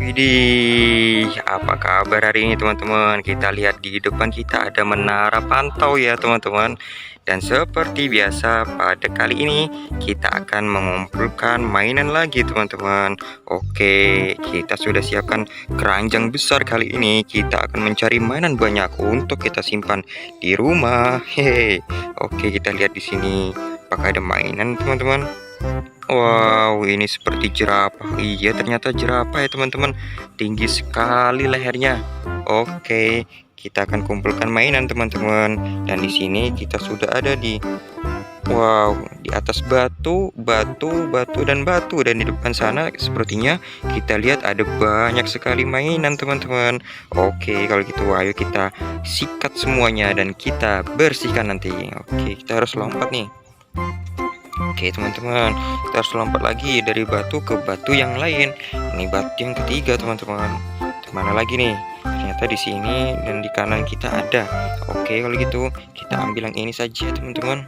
Widih, apa kabar hari ini teman-teman? Kita lihat di depan kita ada menara pantau ya teman-teman. Dan seperti biasa pada kali ini kita akan mengumpulkan mainan lagi teman-teman. Oke, kita sudah siapkan keranjang besar kali ini. Kita akan mencari mainan banyak untuk kita simpan di rumah. Hehe. Oke, kita lihat di sini. Apakah ada mainan teman-teman? Wow, ini seperti jerapah. Iya, ternyata jerapah ya teman-teman. Tinggi sekali lehernya. Oke, kita akan kumpulkan mainan teman-teman. Dan di sini kita sudah ada di di atas batu, dan batu. Dan di depan sana sepertinya kita lihat ada banyak sekali mainan teman-teman. Oke, kalau gitu ayo kita sikat semuanya dan kita bersihkan nanti. Oke, kita harus lompat nih. Oke teman-teman, kita harus lompat lagi dari batu ke batu yang lain. Ini batu yang ketiga teman-teman. Mana lagi nih? Ternyata di sini dan di kanan kita ada. Oke kalau gitu kita ambil yang ini saja teman-teman.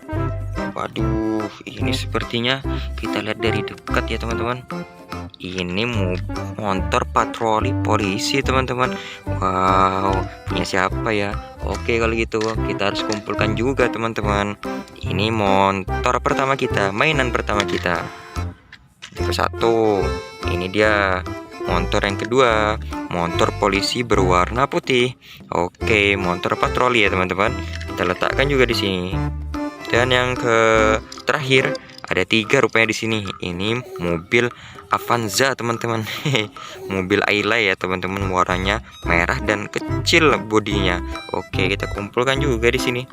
Waduh, ini sepertinya kita lihat dari dekat ya teman-teman. Ini motor patroli polisi teman-teman. Wow, punya siapa ya? Oke kalau gitu kita harus kumpulkan juga teman-teman. Ini motor pertama kita, mainan pertama kita. Tipe 1. Ini dia motor yang kedua, motor polisi berwarna putih. Oke, motor patroli ya teman-teman. Kita letakkan juga di sini. Dan yang terakhir ada 3 rupanya di sini. Ini mobil Avanza teman-teman. Mobil Ayla ya teman-teman, warnanya merah dan kecil bodinya. Oke, kita kumpulkan juga di sini.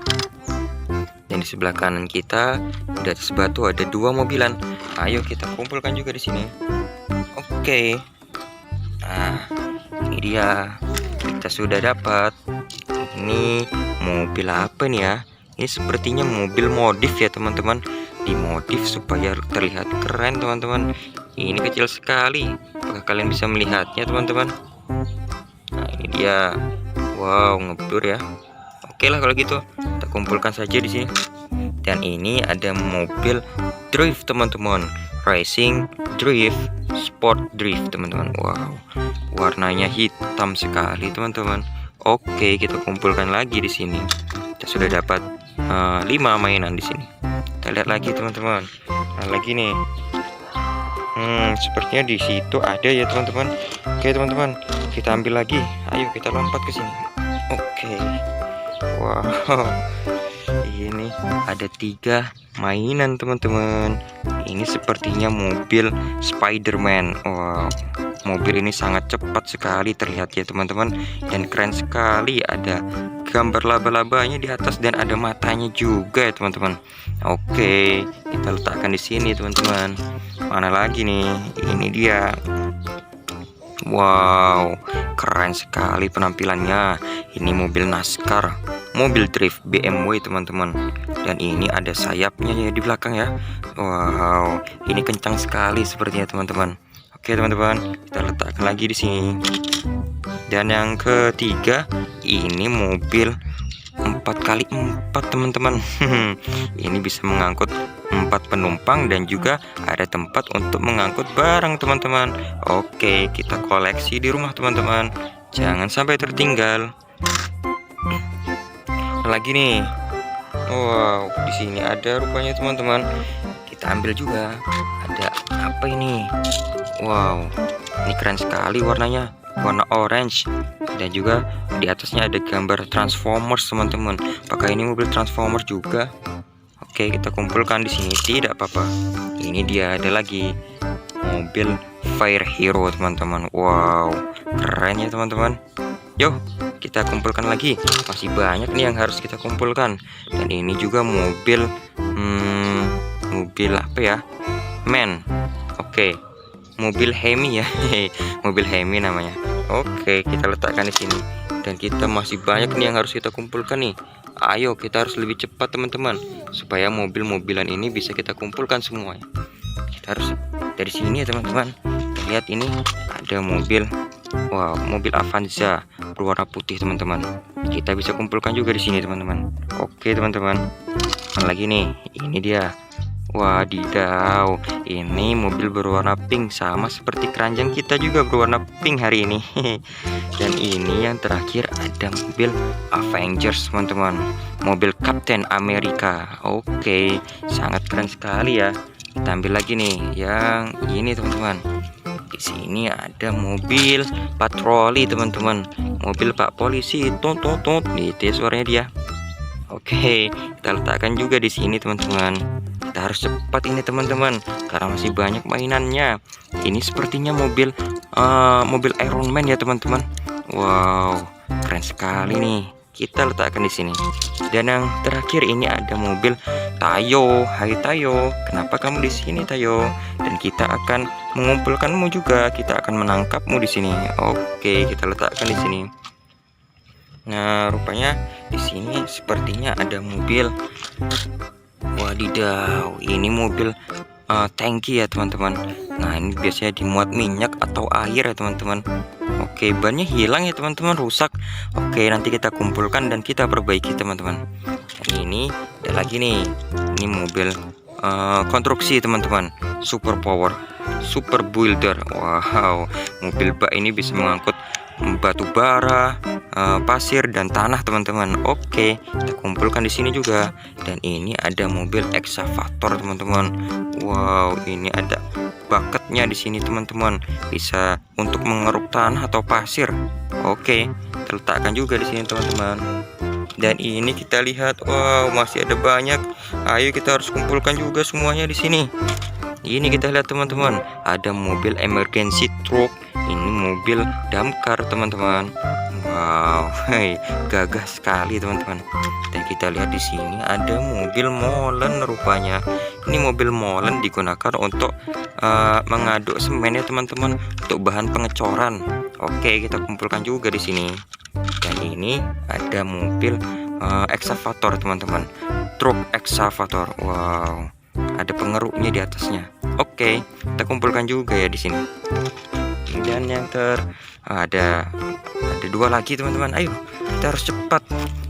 Dan di sebelah kanan kita di atas batu ada 2 mobilan. Ayo kita kumpulkan juga di sini. Oke. Nah, ini dia. Kita sudah dapat. Ini mobil apa nih ya? Ini sepertinya mobil modif ya teman-teman. Dimodif supaya terlihat keren teman-teman. Ini kecil sekali. Apakah kalian bisa melihatnya teman-teman? Nah, ini dia. Wow, ngeblur ya. Oke lah kalau gitu, kita kumpulkan saja di sini. Dan ini ada mobil drift teman-teman. Racing drift, sport drift teman-teman. Wow, warnanya hitam sekali teman-teman. Oke, kita kumpulkan lagi di sini. Kita sudah dapat 5 mainan di sini. Kita lihat lagi teman-teman. Nah, lagi nih. Sepertinya di situ ada ya teman-teman. Oke teman-teman, kita ambil lagi. Ayo kita lompat ke sini. Oke. Wow, ini ada 3 mainan teman-teman. Ini sepertinya mobil Spider-Man. Wow, mobil ini sangat cepat sekali terlihat ya teman-teman. Dan keren sekali, ada gambar laba-labanya di atas dan ada matanya juga ya teman-teman. Oke, kita letakkan di sini teman-teman. Mana lagi nih? Ini dia. Wow, keren sekali penampilannya. Ini mobil NASCAR, mobil drift BMW teman-teman. Dan ini ada sayapnya ya di belakang ya. Wow, ini kencang sekali sepertinya teman-teman. Oke teman-teman, kita letakkan lagi di sini. Dan yang ketiga, ini mobil 4x4 teman-teman. Ini bisa mengangkut 4 penumpang dan juga ada tempat untuk mengangkut barang teman-teman. Oke, kita koleksi di rumah teman-teman. Jangan sampai tertinggal. Lagi nih. Wow, di sini ada rupanya teman-teman. Kita ambil juga. Ada apa ini? Wow, ini keren sekali warnanya. Warna orange. Dan juga di atasnya ada gambar Transformers teman-teman. Apakah ini mobil Transformers juga? Oke, kita kumpulkan di sini. Tidak apa-apa. Ini dia, ada lagi mobil Fire Hero teman-teman. Wow, keren ya teman-teman. Yuk, kita kumpulkan lagi. Masih banyak nih yang harus kita kumpulkan. Dan ini juga mobil mobil apa ya? Man. Oke. Mobil Hemi ya. Mobil Hemi namanya. Oke, kita letakkan di sini. Dan kita masih banyak nih yang harus kita kumpulkan nih. Ayo kita harus lebih cepat teman-teman, supaya mobil-mobilan ini bisa kita kumpulkan semuanya. Kita harus dari sini ya teman-teman. Lihat ini ada mobil. Wow, mobil Avanza berwarna putih teman-teman. Kita bisa kumpulkan juga di sini teman-teman. Oke teman-teman. Lagi nih, ini dia. Wadidaw, ini mobil berwarna pink sama seperti keranjang kita juga berwarna pink hari ini. Dan ini yang terakhir ada mobil Avengers, teman-teman. Mobil Captain America. Oke, sangat keren sekali ya. Kita ambil lagi nih yang ini, teman-teman. Di sini ada mobil patroli, teman-teman. Mobil Pak Polisi, tut tut tut. Itu suaranya dia. Oke, kita letakkan juga di sini, teman-teman. Kita harus cepat ini, teman-teman, karena masih banyak mainannya. Ini sepertinya mobil Iron Man ya, teman-teman. Wow, keren sekali nih. Kita letakkan di sini. Dan yang terakhir ini ada mobil Tayo. Hai Tayo, kenapa kamu di sini, Tayo? Dan kita akan mengumpulkanmu juga. Kita akan menangkapmu di sini. Oke, kita letakkan di sini. Nah, rupanya di sini sepertinya ada mobil. Wadidaw, ini mobil tangki ya, teman-teman. Nah, ini biasanya dimuat minyak atau air ya, teman-teman. Oke, bannya hilang ya, teman-teman, rusak. Oke, nanti kita kumpulkan dan kita perbaiki, teman-teman. Dan ini ada lagi nih. Ini mobil konstruksi, teman-teman. Super power, super builder. Wow, mobil bak ini bisa mengangkut batu bara, pasir dan tanah, teman-teman. Oke, kita kumpulkan di sini juga. Dan ini ada mobil eksavator, teman-teman. Wow, ini ada bucketnya di sini, teman-teman. Bisa untuk mengeruk tanah atau pasir. Oke, kita letakkan juga di sini, teman-teman. Dan ini kita lihat, wow, masih ada banyak. Ayo kita harus kumpulkan juga semuanya di sini. Ini kita lihat, teman-teman, ada mobil emergency truck. Ini mobil damkar, teman-teman. Wow, hei, gagah sekali, teman-teman. Dan kita lihat di sini ada mobil molen rupanya. Ini mobil molen digunakan untuk mengaduk semen ya, teman-teman, untuk bahan pengecoran. Oke, kita kumpulkan juga di sini. Dan ini ada mobil eksavator, teman-teman. Truk eksavator. Wow, ada pengeruknya di atasnya. Oke, kita kumpulkan juga ya di sini. Dan yang ada dua lagi, teman-teman. Ayo, kita harus cepat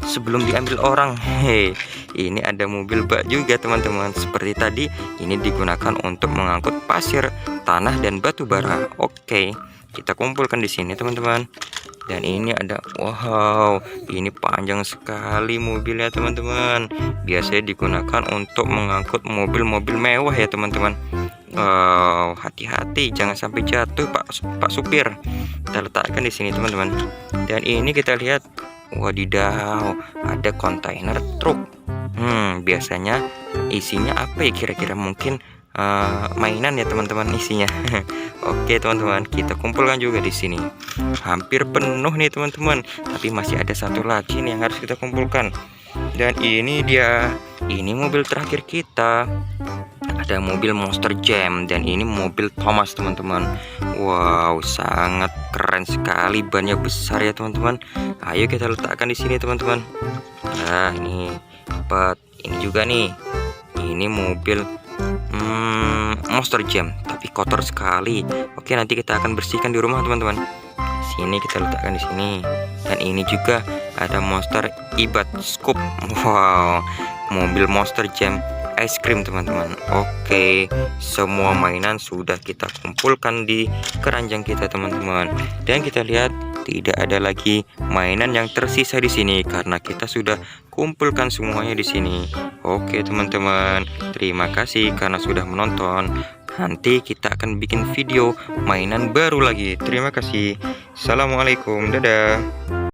sebelum diambil orang. Hei, ini ada mobil bak juga, teman-teman. Seperti tadi, ini digunakan untuk mengangkut pasir, tanah dan batu bara. Oke, kita kumpulkan di sini, teman-teman. Dan ini ada, wow, ini panjang sekali mobilnya, teman-teman. Biasanya digunakan untuk mengangkut mobil-mobil mewah ya, teman-teman. Wow, hati-hati jangan sampai jatuh, Pak supir. Kita letakkan di sini, teman-teman. Dan ini kita lihat, wadidaw, ada kontainer truk. Biasanya isinya apa ya kira-kira? Mungkin mainan ya, teman-teman, isinya. Oke, teman-teman, kita kumpulkan juga di sini. Hampir penuh nih, teman-teman, tapi masih ada satu lagi nih yang harus kita kumpulkan. Dan ini dia, ini mobil terakhir kita. Ada mobil Monster Jam dan ini mobil Thomas, teman-teman. Wow, sangat keren sekali, bannya besar ya, teman-teman. Ayo kita letakkan di sini, teman-teman. Nah, ini dapat. Ini juga nih. Ini mobil Monster Jam, tapi kotor sekali. Oke, nanti kita akan bersihkan di rumah, teman-teman. Sini kita letakkan di sini. Dan ini juga ada Monster Ibat Scoop. Wow, mobil Monster Jam es krim, teman-teman. Oke, semua mainan sudah kita kumpulkan di keranjang kita, teman-teman. Dan kita lihat tidak ada lagi mainan yang tersisa di sini karena kita sudah kumpulkan semuanya di sini. Oke, teman-teman, terima kasih karena sudah menonton. Nanti kita akan bikin video mainan baru lagi. Terima kasih. Assalamualaikum, dadah.